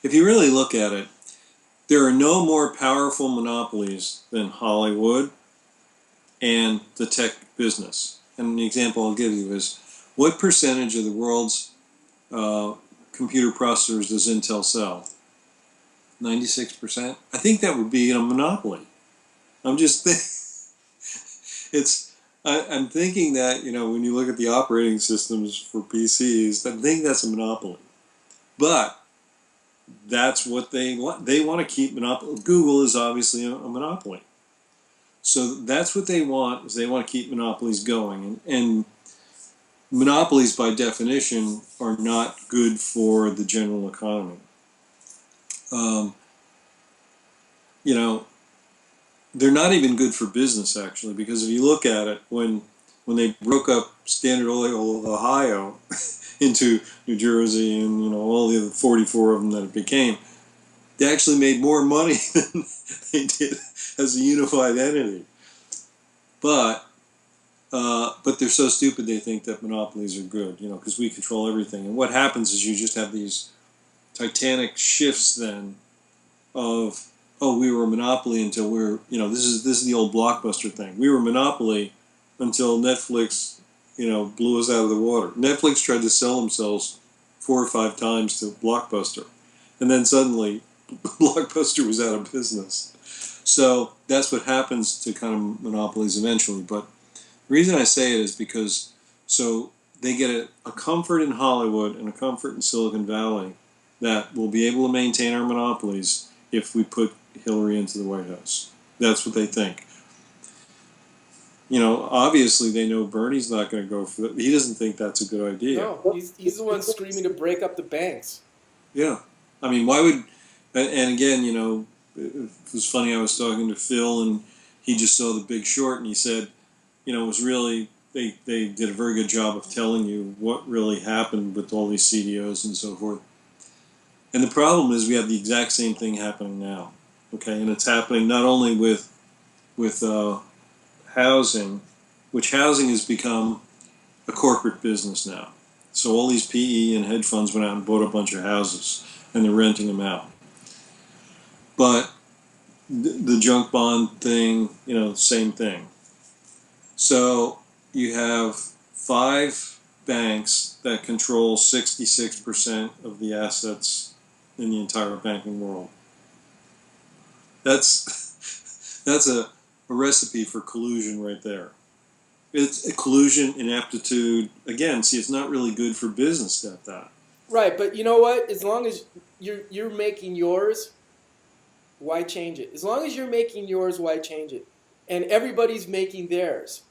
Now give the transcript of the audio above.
if you really look at it, there are no more powerful monopolies than Hollywood and the tech business. And the example I'll give you is, what percentage of the world's computer processors does Intel sell? 96%? I think that would be a monopoly. I'm just I'm thinking that, when you look at the operating systems for PCs, I think that's a monopoly. But that's what they want. They want to keep monopoly. Google is obviously a monopoly. So that's what they want, is they want to keep monopolies going. And monopolies, by definition, are not good for the general economy. You know, they're not even good for business, actually, because if you look at it, when they broke up Standard Oil of Ohio into New Jersey and all the other 44 of them that it became, they actually made more money than they did as a unified entity. But they're so stupid they think that monopolies are good, because we control everything. And what happens is you just have these titanic shifts then of, oh, we were a monopoly until this is the old Blockbuster thing. We were a monopoly until Netflix, blew us out of the water. Netflix tried to sell themselves 4 or 5 times to Blockbuster. And then suddenly, Blockbuster was out of business. So that's what happens to kind of monopolies eventually. But the reason I say it is because, so they get a comfort in Hollywood and a comfort in Silicon Valley that we'll be able to maintain our monopolies if we put Hillary into the White House. That's what they think. Obviously they know Bernie's not going to go for that. He doesn't think that's a good idea. No, he's the one screaming to break up the banks. Yeah. I mean, why would... And again, it was funny, I was talking to Phil, and he just saw The Big Short, and he said, it was really... They did a very good job of telling you what really happened with all these CDOs and so forth. And the problem is we have the exact same thing happening now. Okay, and it's happening not only with housing, which housing has become a corporate business now. So all these PE and hedge funds went out and bought a bunch of houses, and they're renting them out. But the junk bond thing, same thing. So you have 5 banks that control 66% of the assets in the entire banking world. That's a recipe for collusion right there. It's a collusion, ineptitude. Again, see, it's not really good for business at that. Right, but you know what? As long as you're making yours, why change it? As long as you're making yours, why change it? And everybody's making theirs.